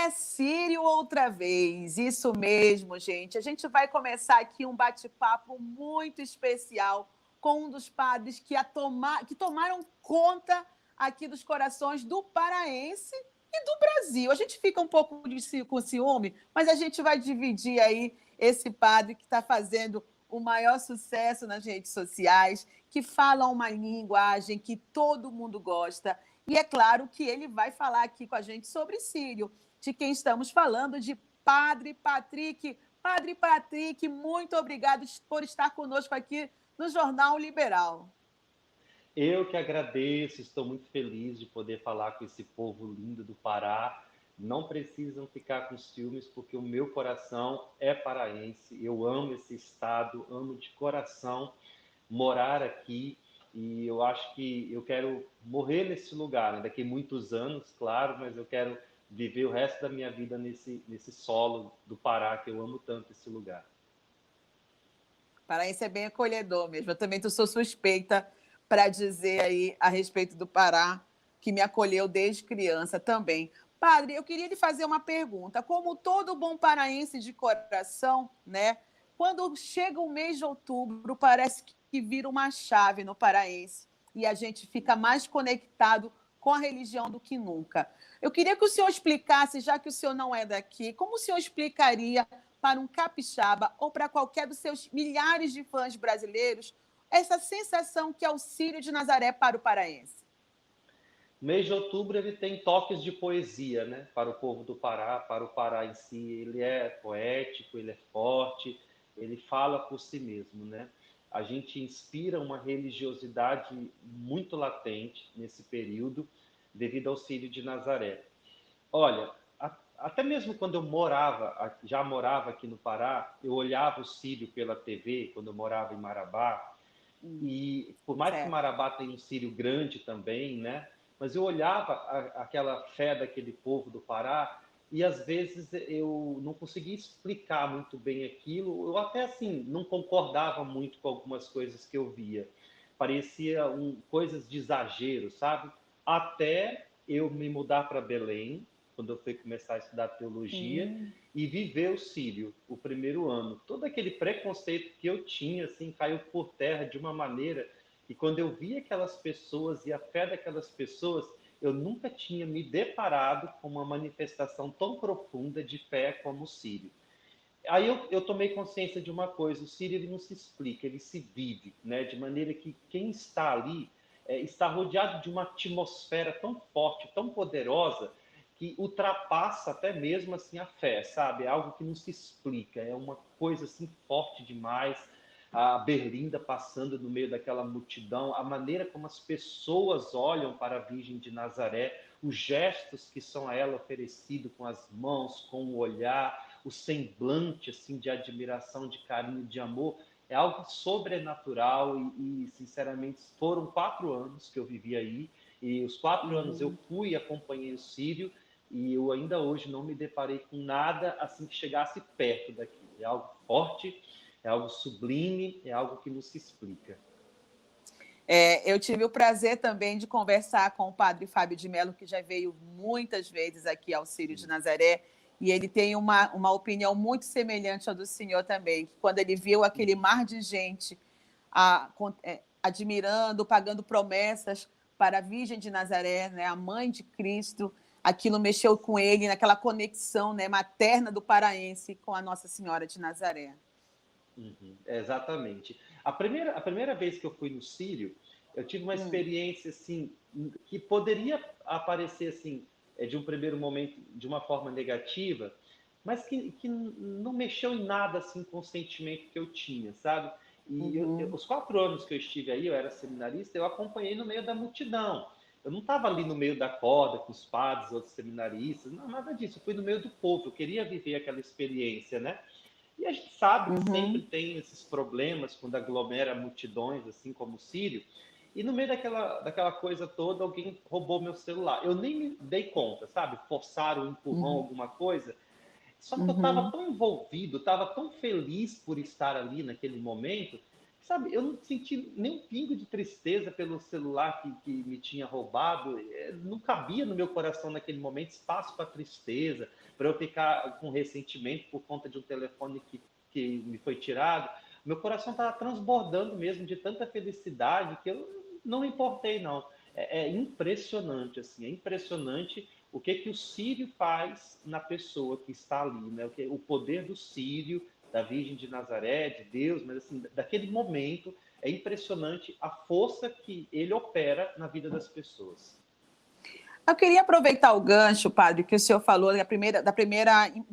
É Sírio outra vez, isso mesmo, gente. A gente vai começar aqui um bate-papo muito especial com um dos padres que tomaram conta aqui dos corações do paraense e do Brasil. A gente fica um pouco com ciúme, mas a gente vai dividir aí esse padre que está fazendo o maior sucesso nas redes sociais, que fala uma linguagem que todo mundo gosta. E é claro que ele vai falar aqui com a gente sobre Sírio, de quem estamos falando, de Padre Patrick. Padre Patrick, muito obrigado por estar conosco aqui no Jornal Liberal. Eu que agradeço, estou muito feliz de poder falar com esse povo lindo do Pará. Não precisam ficar com ciúmes, porque o meu coração é paraense. Eu amo esse estado, amo de coração morar aqui. E eu acho que eu quero morrer nesse lugar, né? Daqui a muitos anos, claro, mas eu quero viver o resto da minha vida nesse solo do Pará, que eu amo tanto esse lugar. Paraense é bem acolhedor mesmo. Eu também sou suspeita para dizer aí a respeito do Pará, que me acolheu desde criança também. Padre, eu queria lhe fazer uma pergunta. Como todo bom paraense de coração, né? Quando chega o mês de outubro, parece que vira uma chave no paraense e a gente fica mais conectado com a religião do que nunca. Eu queria que o senhor explicasse, já que o senhor não é daqui, como o senhor explicaria para um capixaba ou para qualquer dos seus milhares de fãs brasileiros essa sensação que é o Círio de Nazaré para o paraense? O mês de outubro ele tem toques de poesia, né? Para o povo do Pará, para o Pará em si. Ele é poético, ele é forte, ele fala por si mesmo, né? A gente inspira uma religiosidade muito latente nesse período, devido ao Círio de Nazaré. Olha, até mesmo quando eu já morava aqui no Pará, eu olhava o Círio pela TV, quando eu morava em Marabá, e por mais que Certo. Marabá tenha um Círio grande também, né? Mas eu olhava aquela fé daquele povo do Pará e às vezes eu não conseguia explicar muito bem aquilo. Eu até assim não concordava muito com algumas coisas que eu via. Parecia coisas de exagero, sabe? Até eu me mudar para Belém, quando eu fui começar a estudar teologia Hum. e viver o Sírio, o primeiro ano. Todo aquele preconceito que eu tinha, assim, caiu por terra de uma maneira que quando eu vi aquelas pessoas e a fé daquelas pessoas, eu nunca tinha me deparado com uma manifestação tão profunda de fé como o Sírio. Aí eu tomei consciência de uma coisa: o Sírio ele não se explica, ele se vive, né? De maneira que quem está ali está rodeado de uma atmosfera tão forte, tão poderosa, que ultrapassa até mesmo assim a fé, sabe? É algo que não se explica, é uma coisa assim forte demais. A Berlinda passando no meio daquela multidão, a maneira como as pessoas olham para a Virgem de Nazaré, os gestos que são a ela oferecidos com as mãos, com o olhar, o semblante assim de admiração, de carinho, de amor, é algo sobrenatural e sinceramente, foram 4 anos que eu vivi aí, e os 4 anos eu fui e acompanhei o Sírio, e eu ainda hoje não me deparei com nada assim que chegasse perto daquilo. É algo forte, é algo sublime, é algo que não se explica. Eu tive o prazer também de conversar com o padre Fábio de Mello, que já veio muitas vezes aqui ao Círio de Sim. Nazaré, e ele tem uma opinião muito semelhante à do senhor também, que quando ele viu aquele mar de gente admirando, pagando promessas para a Virgem de Nazaré, né, a mãe de Cristo, aquilo mexeu com ele naquela conexão, né, materna do paraense com a Nossa Senhora de Nazaré. Uhum, exatamente. A primeira vez que eu fui no Sírio, eu tive uma Hum, experiência assim que poderia aparecer assim de um primeiro momento de uma forma negativa, mas que não mexeu em nada assim com o sentimento que eu tinha, sabe? E uhum, os 4 anos que eu estive aí, eu era seminarista, eu acompanhei no meio da multidão. Eu não estava ali no meio da corda com os padres, outros seminaristas, não, nada disso. Eu fui no meio do povo. Eu queria viver aquela experiência, né? E a gente sabe que sempre uhum. tem esses problemas quando aglomera multidões, assim como o Sírio. E no meio daquela coisa toda, alguém roubou meu celular. Eu nem me dei conta, sabe? Forçaram um empurrão, alguma coisa. Só que eu estava Uhum. tão envolvido, estava tão feliz por estar ali naquele momento, que sabe, eu não senti nem um pingo de tristeza pelo celular que me tinha roubado. Não cabia no meu coração naquele momento espaço para tristeza, para eu ficar com ressentimento por conta de um telefone que me foi tirado. Meu coração estava transbordando mesmo de tanta felicidade que eu não me importei, não. É impressionante, assim, é impressionante o que o Círio faz na pessoa que está ali, né? O poder do Círio, da Virgem de Nazaré, de Deus, mas assim, daquele momento é impressionante a força que ele opera na vida das pessoas. Eu queria aproveitar o gancho, padre, que o senhor falou do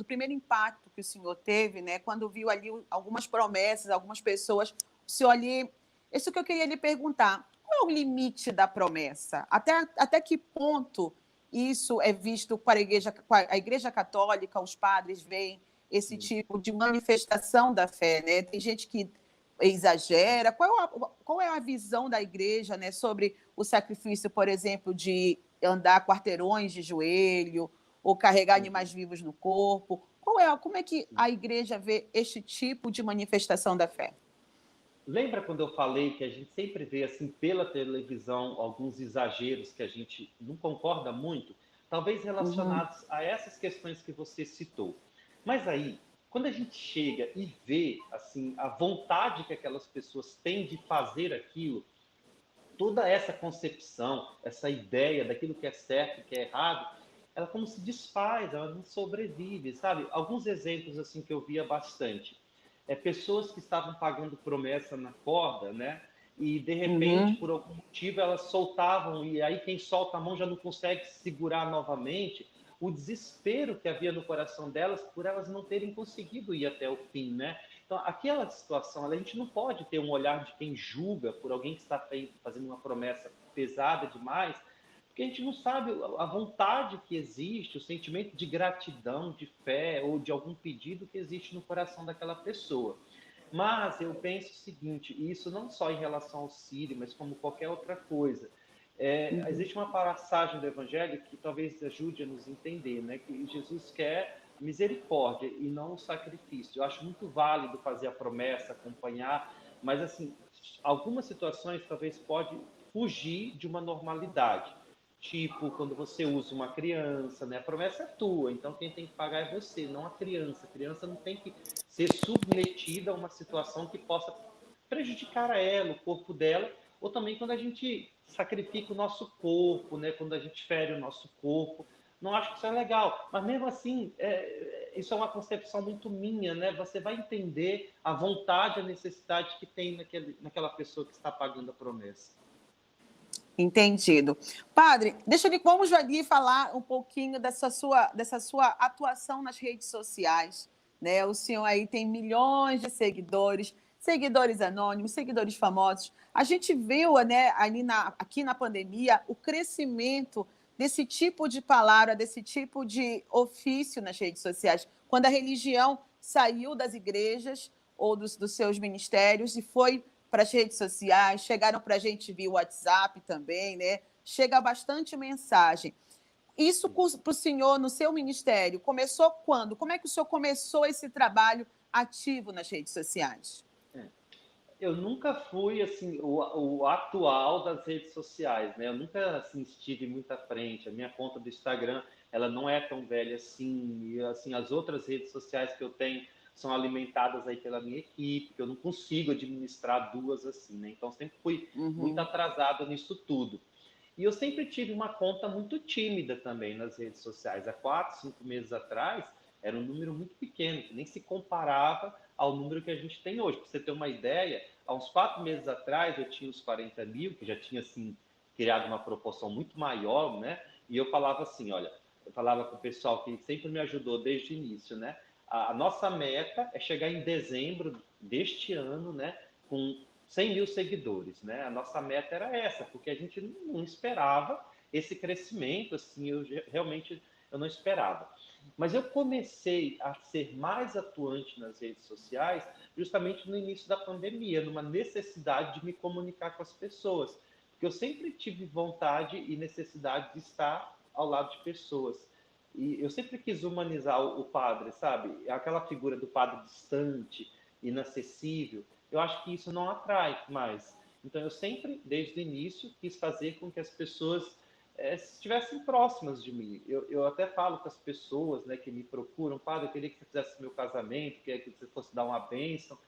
primeiro impacto que o senhor teve, né, quando viu ali algumas promessas, algumas pessoas. O senhor ali. Isso que eu queria lhe perguntar: qual é o limite da promessa? Até que ponto isso é visto para a Igreja Católica, os padres veem esse tipo de manifestação da fé, né? Tem gente que exagera. Qual é a visão da Igreja, né, sobre o sacrifício, por exemplo, de andar quarteirões de joelho ou carregar animais vivos no corpo? Como é que a Igreja vê este tipo de manifestação da fé? Lembra quando eu falei que a gente sempre vê assim pela televisão alguns exageros que a gente não concorda muito, talvez Uhum. relacionados a essas questões que você citou. Mas aí, quando a gente chega e vê assim a vontade que aquelas pessoas têm de fazer aquilo, toda essa concepção, essa ideia daquilo que é certo e que é errado, ela como se desfaz, ela não sobrevive, sabe? Alguns exemplos assim que eu via bastante. Pessoas que estavam pagando promessa na corda, né? E de repente, Uhum. por algum motivo, elas soltavam, e aí quem solta a mão já não consegue segurar novamente. O desespero que havia no coração delas por elas não terem conseguido ir até o fim, né? Então, aquela situação, a gente não pode ter um olhar de quem julga por alguém que está fazendo uma promessa pesada demais, porque a gente não sabe a vontade que existe, o sentimento de gratidão, de fé ou de algum pedido que existe no coração daquela pessoa. Mas eu penso o seguinte, e isso não só em relação ao Sírio, mas como qualquer outra coisa. Existe uma passagem do Evangelho que talvez ajude a nos entender, né? Que Jesus quer misericórdia e não o sacrifício. Eu acho muito válido fazer a promessa, acompanhar, mas assim, algumas situações talvez pode fugir de uma normalidade. Tipo, quando você usa uma criança, né? A promessa é tua, então quem tem que pagar é você, não a criança. A criança não tem que ser submetida a uma situação que possa prejudicar a ela, o corpo dela, ou também quando a gente sacrifica o nosso corpo, né? Quando a gente fere o nosso corpo. Não acho que isso é legal, mas mesmo assim, isso é uma concepção muito minha, né? Você vai entender a vontade, a necessidade que tem naquela pessoa que está pagando a promessa. Entendido. Padre, vamos ali falar um pouquinho dessa sua atuação nas redes sociais, né? O senhor aí tem milhões de seguidores, seguidores anônimos, seguidores famosos. A gente viu, né, aqui na pandemia, o crescimento desse tipo de palavra, desse tipo de ofício nas redes sociais, quando a religião saiu das igrejas ou dos seus ministérios e foi para as redes sociais, chegaram para a gente via WhatsApp também, né? Chega bastante mensagem. Isso para o senhor, no seu ministério, começou quando? Como é que o senhor começou esse trabalho ativo nas redes sociais? Eu nunca fui assim o atual das redes sociais, né? Eu nunca assim, estive muito à frente. A minha conta do Instagram, ela não é tão velha assim. E assim as outras redes sociais que eu tenho são alimentadas aí pela minha equipe, que eu não consigo administrar duas assim, né? Então sempre fui muito Uhum. atrasado nisso tudo. E eu sempre tive uma conta muito tímida também nas redes sociais. Há 4, 5 meses atrás, era um número muito pequeno, que nem se comparava ao número que a gente tem hoje. Para você ter uma ideia, há uns 4 meses atrás eu tinha os 40 mil, que já tinha assim, criado uma proporção muito maior, né? E eu falava assim, olha, eu falava com o pessoal que sempre me ajudou desde o início, né? A nossa meta é chegar em dezembro deste ano, né? Com 100 mil seguidores, né? A nossa meta era essa, porque a gente não esperava esse crescimento, assim, realmente eu não esperava. Mas eu comecei a ser mais atuante nas redes sociais justamente no início da pandemia, numa necessidade de me comunicar com as pessoas, porque eu sempre tive vontade e necessidade de estar ao lado de pessoas. E eu sempre quis humanizar o padre, sabe? Aquela figura do padre distante, inacessível. eu acho que isso não atrai mais. Então, eu sempre, desde o início, quis fazer com que as pessoas estivessem próximas de mim. Eu até falo com as pessoas, né, que me procuram, padre, eu queria que você fizesse meu casamento, queria que você fosse dar uma bênção.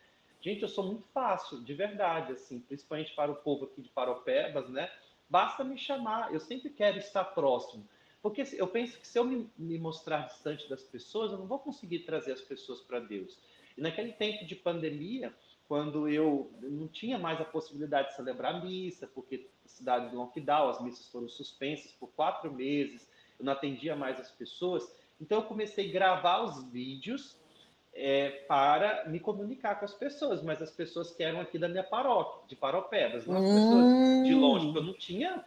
Gente, eu sou muito fácil, de verdade, assim, principalmente para o povo aqui de Paropebas, né? Basta me chamar, eu sempre quero estar próximo. Porque eu penso que se eu me mostrar distante das pessoas, eu não vou conseguir trazer as pessoas para Deus. E naquele tempo de pandemia, quando eu não tinha mais a possibilidade de celebrar missa, porque a cidade de lockdown, as missas foram suspensas por 4 meses, eu não atendia mais as pessoas, então eu comecei a gravar os vídeos para me comunicar com as pessoas, mas as pessoas que eram aqui da minha paróquia, de Paropebas, não as pessoas de longe, porque eu não tinha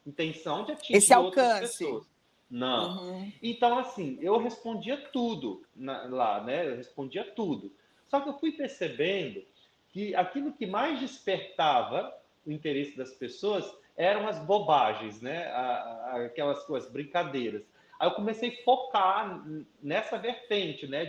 intenção de Esse atingir outras alcance. pessoas. Não. Uhum. Então, assim, eu respondia tudo lá, né? Eu respondia tudo. Só que eu fui percebendo que aquilo que mais despertava o interesse das pessoas eram as bobagens, né? Aquelas coisas, brincadeiras. Aí eu comecei a focar nessa vertente, né?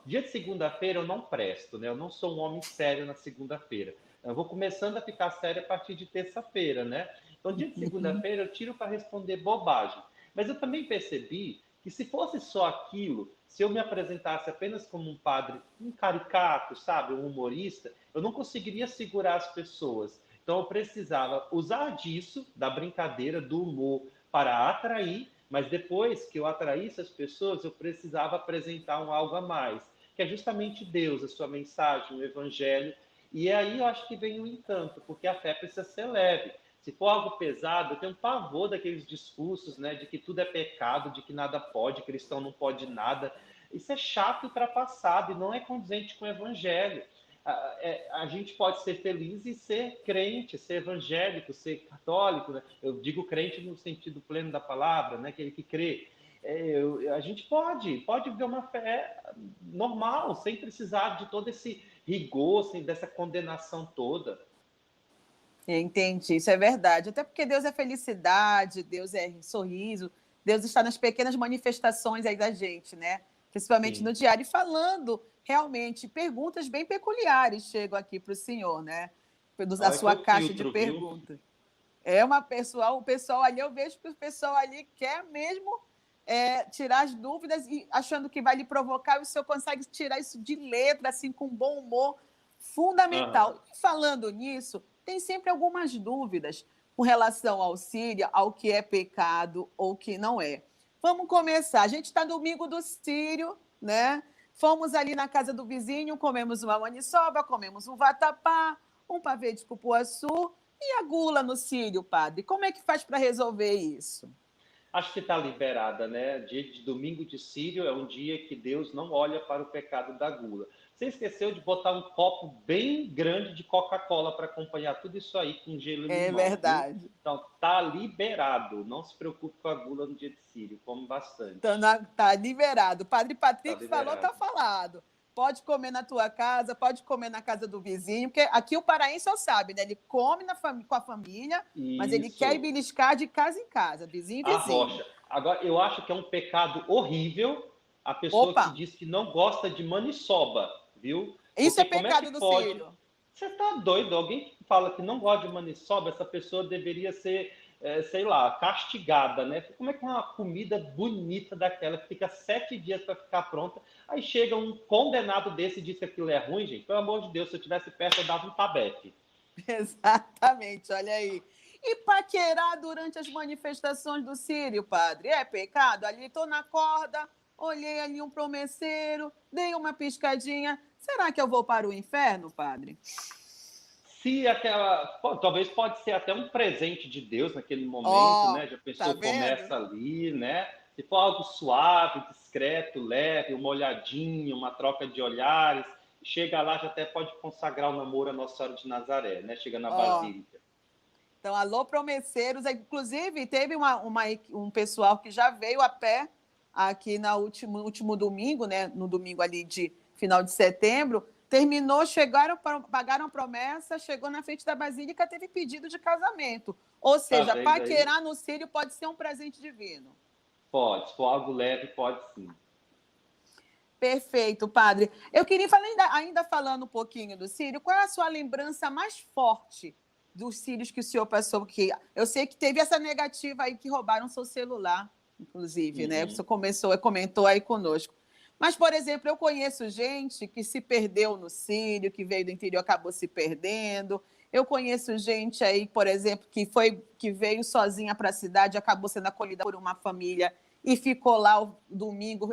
Dia de segunda-feira eu não presto, né? Eu não sou um homem sério na segunda-feira. Eu vou começando a ficar sério a partir de terça-feira, né? Então, dia de segunda-feira eu tiro para responder bobagem. Mas eu também percebi que se fosse só aquilo, se eu me apresentasse apenas como um padre, um caricato, sabe, um humorista, eu não conseguiria segurar as pessoas. Então eu precisava usar disso, da brincadeira, do humor, para atrair, mas depois que eu atraísse as pessoas, eu precisava apresentar um algo a mais, que é justamente Deus, a sua mensagem, o evangelho. E aí eu acho que vem o encanto, porque a fé precisa ser leve. Se for algo pesado, eu tenho um pavor daqueles discursos, né, de que tudo é pecado, de que nada pode, cristão não pode nada. Isso é chato e ultrapassado e não é condizente com o evangelho. A gente pode ser feliz e ser crente, ser evangélico, ser católico, né? Eu digo crente no sentido pleno da palavra, né? Aquele que crê. A gente pode viver uma fé normal, sem precisar de todo esse rigor, sem dessa condenação toda. Entendi, isso é verdade. Até porque Deus é felicidade, Deus é sorriso, Deus está nas pequenas manifestações aí da gente, né? Principalmente Sim. no diário, e falando realmente perguntas bem peculiares chegam aqui para o senhor, né? Da Olha que sua eu caixa de filtro, viu? perguntas. É uma pessoal, o pessoal ali, eu vejo que o pessoal ali quer mesmo tirar as dúvidas e achando que vai lhe provocar, e o senhor consegue tirar isso de letra, assim, com bom humor, Aham. fundamental. E falando nisso, tem sempre algumas dúvidas com relação ao Sírio, ao que é pecado ou que não é. Vamos começar. A gente está no domingo do Sírio, né? Fomos ali na casa do vizinho, comemos uma maniçoba, comemos um vatapá, um pavê de cupuaçu. E a gula no Sírio, padre? Como é que faz para resolver isso? Acho que está liberada, né? Dia de domingo de Sírio é um dia que Deus não olha para o pecado da gula. Você esqueceu de botar um copo bem grande de Coca-Cola para acompanhar tudo isso aí com gelo e É limão, viu? verdade. Então, tá liberado. Não se preocupe com a gula no dia de Sírio. Come bastante. Tá liberado. O padre Tá Patrick falou, tá liberado. falado. Pode comer na tua casa, pode comer na casa do vizinho, porque aqui o paraense só sabe, né? Ele come com a família, mas ele quer ir Isso. beliscar de casa em casa, vizinho em A vizinho. rocha. Agora, eu acho que é um pecado horrível a pessoa Opa, que diz que não gosta de maniçoba, viu? isso é Porque como é que pecado do pode? Sírio. Você tá doido? Alguém que fala que não gosta de maniçoba, essa pessoa deveria ser, sei lá, castigada, né? Como é que é uma comida bonita daquela que fica 7 dias para ficar pronta, aí chega um condenado desse e diz que aquilo é ruim, gente? Pelo amor de Deus, se eu tivesse perto, eu dava um tabefe. Exatamente, olha aí. E paquerar durante as manifestações do Sírio, padre, é pecado? Ali estou na corda, olhei ali um promesseiro, dei uma piscadinha. Será que eu vou para o inferno, padre? Se aquela, talvez pode ser até um presente de Deus naquele momento, Ó, né? Já tá pensou, vendo? começa ali, né? Se for algo suave, discreto, leve, uma olhadinha, uma troca de olhares, chega lá, já até pode consagrar o namoro a Nossa Senhora de Nazaré, né? Chega na Ó, Basílica. então, alô, promesseiros. Inclusive, teve um pessoal que já veio a pé aqui no último domingo, né? No domingo ali de final de setembro. Terminou, chegaram, pagaram a promessa, chegou na frente da Basílica, teve pedido de casamento. Ou Tá seja, vendo aí? paquerar no Sírio pode ser um presente divino. Pode. Se for algo leve, pode sim. Perfeito, padre. Eu queria falar, ainda falando um pouquinho do Sírio, qual é a sua lembrança mais forte dos Sírios que o senhor passou? Porque eu sei que teve essa negativa aí que roubaram seu celular, inclusive, né? O Uhum. senhor comentou aí conosco. Mas, por exemplo, eu conheço gente que se perdeu no Sírio, que veio do interior, acabou se perdendo. Eu conheço gente aí, por exemplo, que veio sozinha para a cidade, acabou sendo acolhida por uma família e ficou lá o domingo,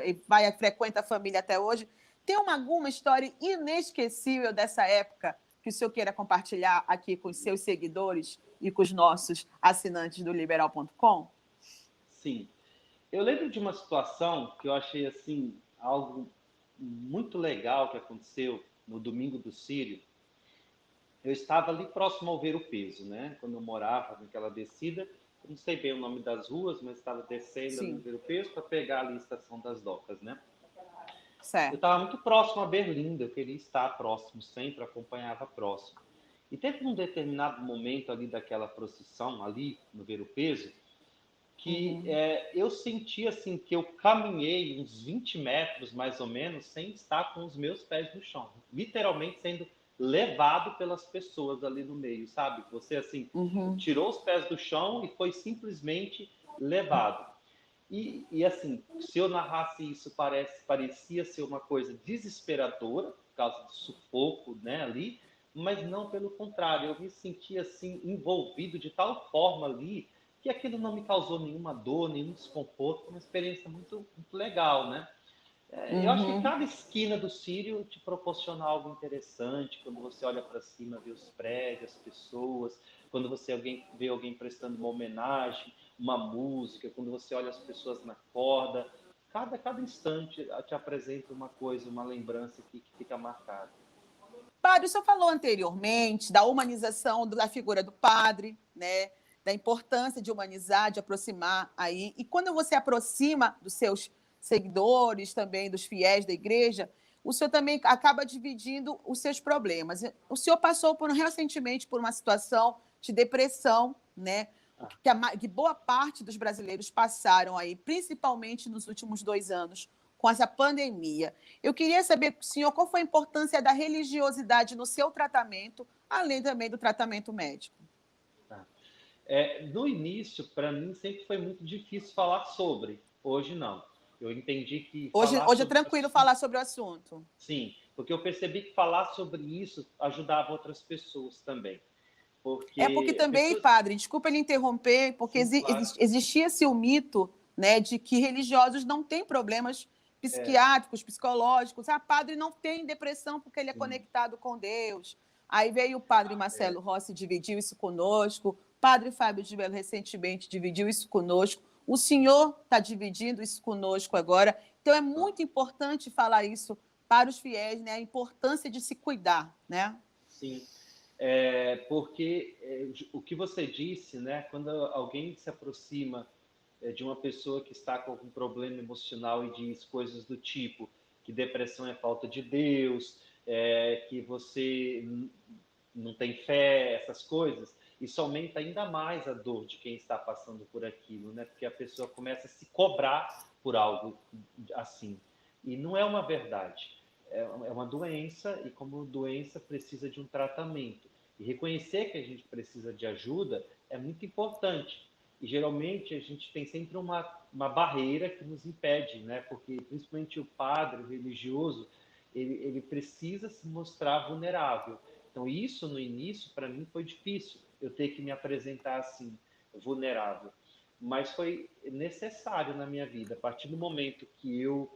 frequenta a família até hoje. Tem alguma história inesquecível dessa época que o senhor queira compartilhar aqui com os seus seguidores e com os nossos assinantes do Liberal.com? Sim. Eu lembro de uma situação que eu achei assim algo muito legal que aconteceu no Domingo do Sírio. Eu estava ali próximo ao Ver o Peso, né? Quando eu morava naquela descida, eu não sei bem o nome das ruas, mas estava descendo ali no Sim, Ver o Peso para pegar ali a Estação das Docas, né? Eu certo. estava muito próximo a Berlinda, eu queria estar próximo, sempre acompanhava próximo. E teve um determinado momento ali daquela procissão, ali no Ver o Peso, que Uhum. eu senti assim que eu caminhei uns 20 metros mais ou menos sem estar com os meus pés no chão, literalmente sendo levado pelas pessoas ali no meio, sabe? Você assim Uhum. tirou os pés do chão e foi simplesmente levado. E assim, se eu narrasse isso, parecia ser uma coisa desesperadora, por causa do sufoco, né, ali, mas não pelo contrário, eu me sentia assim envolvido de tal forma ali que aquilo não me causou nenhuma dor, nenhum desconforto, uma experiência muito legal, né? Eu acho que Uhum. cada esquina do Sírio te proporciona algo interessante, quando você olha para cima, vê os prédios, as pessoas, quando você vê alguém prestando uma homenagem, uma música, quando você olha as pessoas na corda, cada instante te apresenta uma coisa, uma lembrança que fica marcada. Padre, o senhor falou anteriormente da humanização da figura do padre, né? Da importância de humanizar, de aproximar aí. E quando você aproxima dos seus seguidores, também dos fiéis da igreja, o senhor também acaba dividindo os seus problemas. O senhor passou recentemente por uma situação de depressão, né? Ah, Que boa parte dos brasileiros passaram aí, principalmente nos últimos 2 anos, com essa pandemia. Eu queria saber, senhor, qual foi a importância da religiosidade no seu tratamento, além também do tratamento médico. tá. No início, para mim, sempre foi muito difícil falar sobre. Hoje, não. Eu entendi que falar Hoje é sobre o tranquilo assunto. falar sobre o assunto. Sim, porque eu percebi que falar sobre isso ajudava outras pessoas também. É porque Porque também, pessoas. padre, desculpa ele interromper, porque Sim, claro. existia-se o mito, né, de que religiosos não têm problemas psiquiátricos, psicológicos. Ah, padre não tem depressão porque ele é Sim, conectado com Deus. Aí veio o padre é, Marcelo Rossi e dividiu isso conosco. Padre Fábio de Mello recentemente dividiu isso conosco. O senhor está dividindo isso conosco agora. Então é muito importante falar isso para os fiéis, né? A importância de se cuidar, né? sim. Porque o que você disse, né? Quando alguém se aproxima de uma pessoa que está com algum problema emocional e diz coisas do tipo que depressão é falta de Deus, que você não tem fé, essas coisas, isso aumenta ainda mais a dor de quem está passando por aquilo, né? Porque a pessoa começa a se cobrar por algo assim. E não é uma verdade. É uma doença e, como doença, precisa de um tratamento. E reconhecer que a gente precisa de ajuda é muito importante. E geralmente a gente tem sempre uma barreira que nos impede, né? Porque principalmente o padre, o religioso, ele precisa se mostrar vulnerável. Então isso no início para mim foi difícil, eu ter que me apresentar assim, vulnerável. Mas foi necessário na minha vida. A partir do momento que eu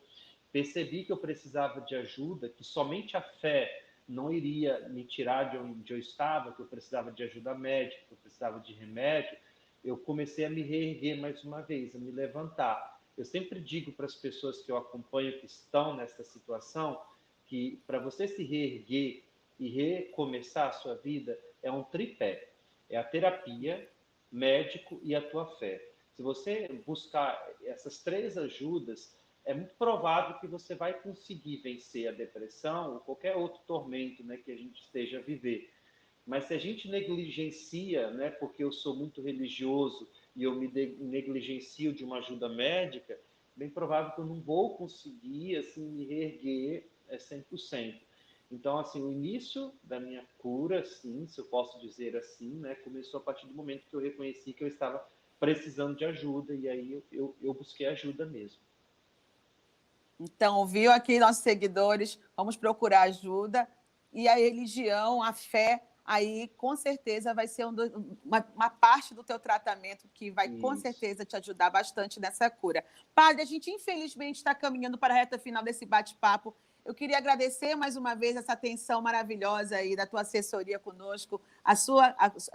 percebi que eu precisava de ajuda, que somente a fé não iria me tirar de onde eu estava, que eu precisava de ajuda médica, que eu precisava de remédio, eu comecei a me reerguer mais uma vez, a me levantar. Eu sempre digo para as pessoas que eu acompanho que estão nessa situação que para você se reerguer e recomeçar a sua vida é um tripé. É a terapia, médico e a tua fé. Se você buscar essas três ajudas, é muito provável que você vai conseguir vencer a depressão ou qualquer outro tormento, né, que a gente esteja a viver. Mas se a gente negligencia, né, porque eu sou muito religioso e eu me negligencio de uma ajuda médica, bem provável que eu não vou conseguir, assim, me reerguer 100%. Então, assim, o início da minha cura, assim, se eu posso dizer assim, né, começou a partir do momento que eu reconheci que eu estava precisando de ajuda, e aí eu busquei ajuda mesmo. Então, viu aqui nossos seguidores, vamos procurar ajuda. E a religião, a fé, aí com certeza vai ser uma parte do teu tratamento que vai com Isso. certeza te ajudar bastante nessa cura. Padre, a gente infelizmente está caminhando para a reta final desse bate-papo. Eu queria agradecer mais uma vez essa atenção maravilhosa aí da tua assessoria conosco,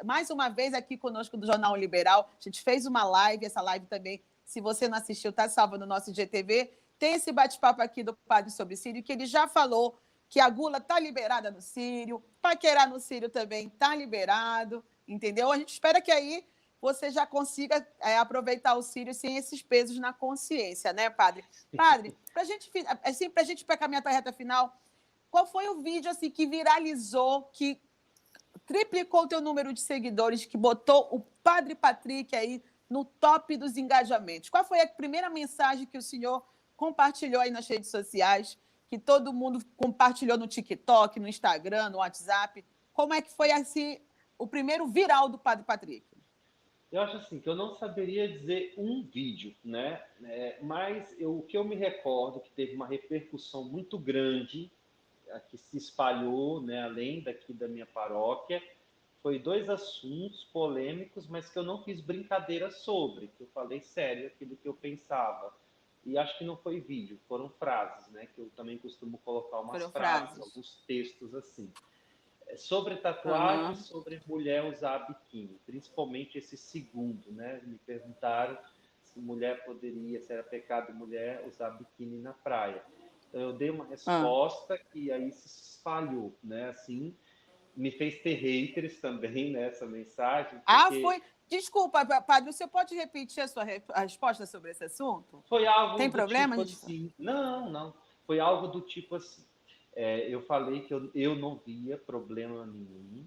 mais uma vez aqui conosco do Jornal Liberal. A gente fez uma live, essa live também, se você não assistiu, está salva no nosso IGTV. Tem esse bate-papo aqui do Padre sobre Sírio, que ele já falou que a gula está liberada no Sírio, paquerar no Sírio também está liberado, entendeu? A gente espera que aí você já consiga aproveitar o Sírio sem esses pesos na consciência, né, Padre? Padre, para assim, a gente caminhar para a reta final, qual foi o vídeo assim que viralizou, que triplicou o teu número de seguidores, que botou o Padre Patrick aí no top dos engajamentos? Qual foi a primeira mensagem que o senhor compartilhou aí nas redes sociais, que todo mundo compartilhou no TikTok, no Instagram, no WhatsApp? Como é que foi assim, o primeiro viral do Padre Patrick? Eu acho assim que eu não saberia dizer um vídeo, né? Mas o que eu me recordo que teve uma repercussão muito grande, que se espalhou, né, além daqui da minha paróquia, foi dois assuntos polêmicos, mas que eu não fiz brincadeira sobre, que eu falei sério aquilo que eu pensava. E acho que não foi vídeo, foram frases, né? Que eu também costumo colocar umas Foram frases, frases. alguns textos assim. Sobre tatuagem, Uhum. sobre mulher usar biquíni, principalmente esse segundo, né? Me perguntaram se mulher poderia, se era pecado mulher usar biquíni na praia. Então eu dei uma Uhum. resposta que aí se espalhou, né? Assim, me fez ter haters também nessa mensagem, Ah, porque foi. Desculpa, Padre, você pode repetir a resposta sobre esse assunto? foi algo Tem do problema, tipo gente? assim, não, foi algo do tipo assim, eu falei que eu não via problema nenhum,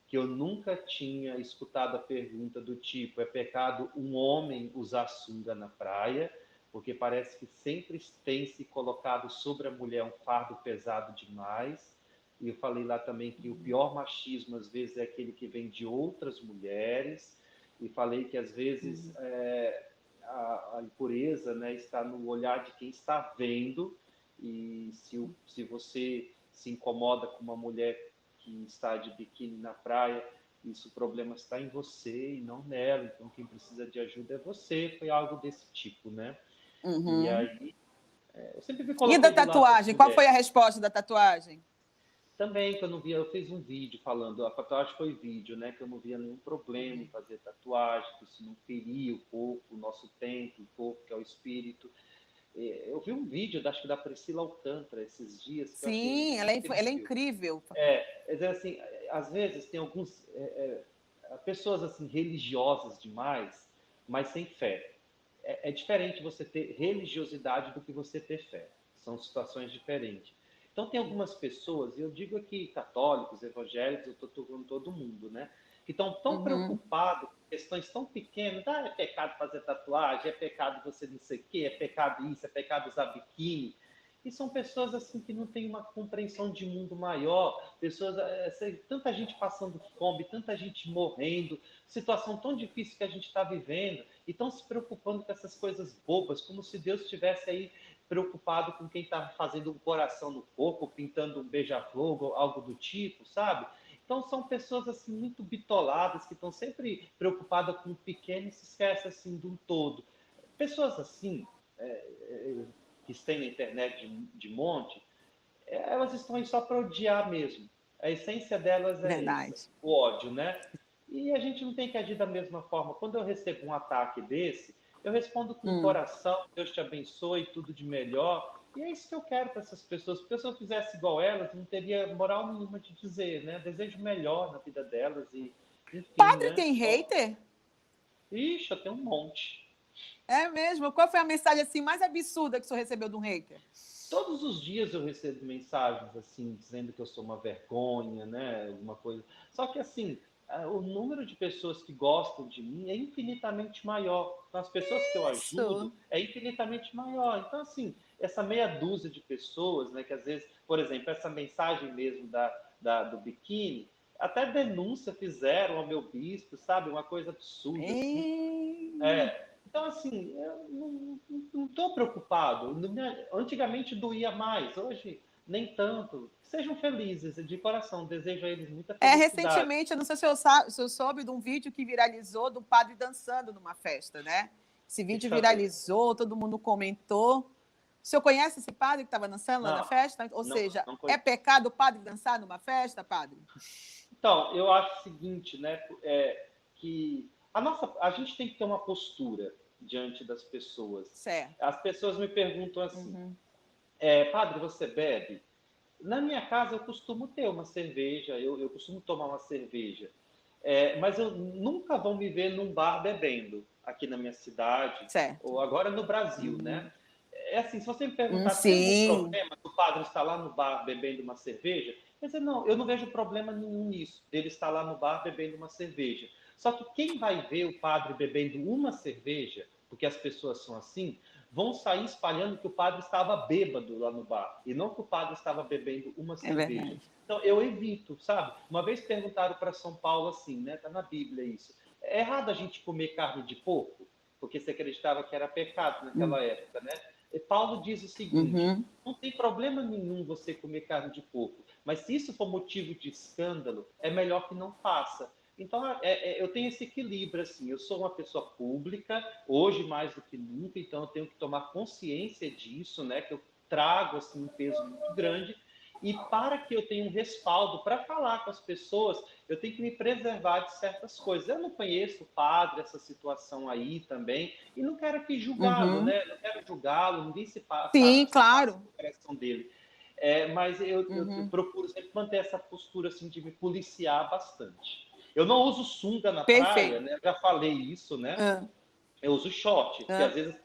que eu nunca tinha escutado a pergunta do tipo, é pecado um homem usar sunga na praia? Porque parece que sempre tem se colocado sobre a mulher um fardo pesado demais. E eu falei lá também que o pior machismo, às vezes, é aquele que vem de outras mulheres. E falei que, às vezes, a impureza, né, está no olhar de quem está vendo. E se você se incomoda com uma mulher que está de biquíni na praia, isso o problema está em você e não nela, então quem precisa de ajuda é você, foi algo desse tipo, né? E Uhum. aí, eu sempre me E da coloquei do lado das tatuagem? Qual foi a mulheres. resposta da tatuagem? Também que eu não via, eu fiz um vídeo falando, a tatuagem foi vídeo, né? Que eu não via nenhum problema em fazer tatuagem, que isso não feria o corpo, o nosso templo, o corpo que é o espírito. Eu vi um vídeo, acho que da Priscila Alcântara, esses dias, que eu achei Sim, ela é incrível. incrível. Assim, às vezes tem alguns pessoas assim religiosas demais, mas sem fé. É diferente você ter religiosidade do que você ter fé. São situações diferentes. Então tem algumas pessoas, e eu digo aqui católicos, evangélicos, eu estou tocando todo mundo, né? Que estão tão Uhum. preocupados com questões tão pequenas. É pecado fazer tatuagem, é pecado você não sei o quê, é pecado isso, é pecado usar biquíni. E são pessoas assim que não têm uma compreensão de mundo maior, pessoas, tanta gente passando fome, tanta gente morrendo, situação tão difícil que a gente está vivendo, e estão se preocupando com essas coisas bobas, como se Deus estivesse aí preocupado com quem está fazendo um coração no corpo, pintando um beija-flor, algo do tipo, sabe? Então são pessoas assim muito bitoladas, que estão sempre preocupadas com o pequeno e se esquecem assim de um todo. Pessoas assim, que têm na internet de monte, elas estão aí só para odiar mesmo. A essência delas é essa, Verdade. o ódio, né? E a gente não tem que agir da mesma forma. Quando eu recebo um ataque desse, eu respondo com o coração, Deus te abençoe, tudo de melhor. E é isso que eu quero para essas pessoas. Porque se eu fizesse igual elas, não teria moral nenhuma de dizer, né? Desejo melhor na vida delas e, enfim, Padre né? tem Só... hater? Ixi, eu tenho um monte. É mesmo? Qual foi a mensagem assim mais absurda que o senhor recebeu de um hater? Todos os dias eu recebo mensagens assim, dizendo que eu sou uma vergonha, né? Alguma coisa. Só que assim, o número de pessoas que gostam de mim é infinitamente maior. Então, as pessoas que eu Isso. ajudo é infinitamente maior. Então, assim, essa meia dúzia de pessoas, né, que às vezes, por exemplo, essa mensagem mesmo do biquíni, até denúncia fizeram ao meu bispo, sabe? Uma coisa absurda, assim. E... É, então, assim, eu não estou preocupado. Antigamente doía mais, hoje nem tanto. Sejam felizes, de coração. Desejo a eles muita felicidade. Recentemente, eu não sei se eu soube de um vídeo que viralizou do padre dançando numa festa, né? Esse vídeo Deixa eu ver. viralizou, todo mundo comentou. O senhor conhece esse padre que estava dançando lá na Não, festa? Ou não, seja, não é conheço. pecado o padre dançar numa festa, padre? Então, eu acho o seguinte, né? Que a gente tem que ter uma postura diante das pessoas. Certo. As pessoas me perguntam assim, Uhum. padre, você bebe? Na minha casa eu costumo ter uma cerveja, eu costumo tomar uma cerveja. Mas eu nunca vão me ver num bar bebendo aqui na minha cidade, Certo. ou agora no Brasil, né? Uhum. É assim, se você me perguntar, tem algum Sim. problema do padre estar lá no bar bebendo uma cerveja? Eu dizer, não, eu não vejo problema nenhum nisso, dele estar lá no bar bebendo uma cerveja. Só que quem vai ver o padre bebendo uma cerveja, porque as pessoas são assim, vão sair espalhando que o padre estava bêbado lá no bar, e não que o padre estava bebendo uma É cerveja. verdade. Então, eu evito, sabe? Uma vez perguntaram para São Paulo assim, né? Está na Bíblia isso. É errado a gente comer carne de porco? Porque se acreditava que era pecado naquela época, né? E Paulo diz o seguinte, Uhum. não tem problema nenhum você comer carne de porco, mas se isso for motivo de escândalo, é melhor que não faça. Então, eu tenho esse equilíbrio, assim, eu sou uma pessoa pública, hoje mais do que nunca, então eu tenho que tomar consciência disso, né, que eu trago, assim, um peso muito grande, e para que eu tenha um respaldo para falar com as pessoas, eu tenho que me preservar de certas coisas. Eu não conheço o padre, essa situação aí também, e não quero aqui julgá-lo, Uhum. né? Não quero julgá-lo, ninguém sabe Sim, o que se passa claro. no coração dele. Mas eu Uhum. procuro sempre manter essa postura assim, de me policiar bastante. Eu não uso sunga na praia, Perfeito. né? Eu já falei isso, né? Ah, Eu uso short, porque às ah. vezes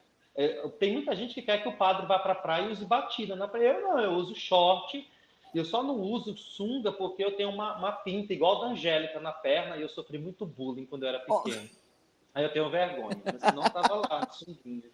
tem muita gente que quer que o padre vá para a praia e use batina na praia. Eu não, eu uso short. Eu só não uso sunga porque eu tenho uma pinta igual da Angélica na perna e eu sofri muito bullying quando eu era Oh. pequeno. Aí eu tenho vergonha, mas senão eu tava lá, de sunguinha.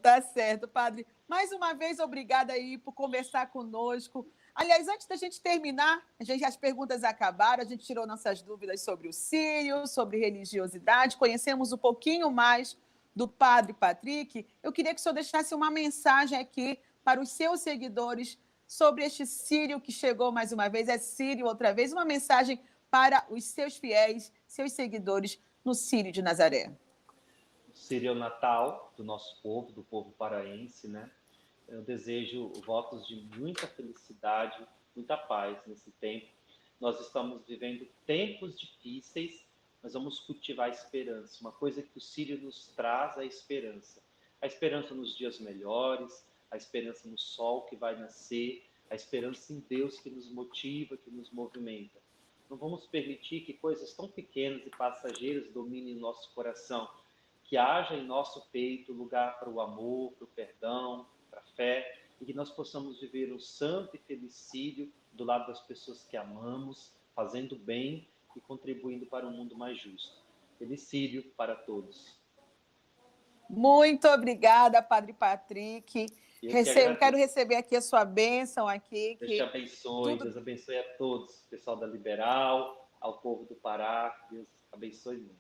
Tá certo, padre. Mais uma vez, obrigada aí por conversar conosco. Aliás, antes da gente terminar, as perguntas acabaram, a gente tirou nossas dúvidas sobre o Sírio, sobre religiosidade, conhecemos um pouquinho mais do padre Patrick. Eu queria que o senhor deixasse uma mensagem aqui para os seus seguidores sobre este Sírio que chegou mais uma vez, é Sírio outra vez, uma mensagem para os seus fiéis, seus seguidores no Sírio de Nazaré. Seria o Natal do nosso povo, do povo paraense, né? Eu desejo votos de muita felicidade, muita paz nesse tempo. Nós estamos vivendo tempos difíceis, mas vamos cultivar a esperança. Uma coisa que o Sírio nos traz é a esperança. A esperança nos dias melhores, a esperança no sol que vai nascer, a esperança em Deus que nos motiva, que nos movimenta. Não vamos permitir que coisas tão pequenas e passageiras dominem nosso coração, que haja em nosso peito lugar para o amor, para o perdão, para a fé, e que nós possamos viver um santo e feliz Sírio do lado das pessoas que amamos, fazendo bem e contribuindo para um mundo mais justo. Feliz Sírio para todos. Muito obrigada, Padre Patrick. Eu que Quero agradeço. receber aqui a sua bênção aqui, Deus te que abençoe, tudo Deus abençoe a todos, pessoal da Liberal, ao povo do Pará, Deus abençoe muito.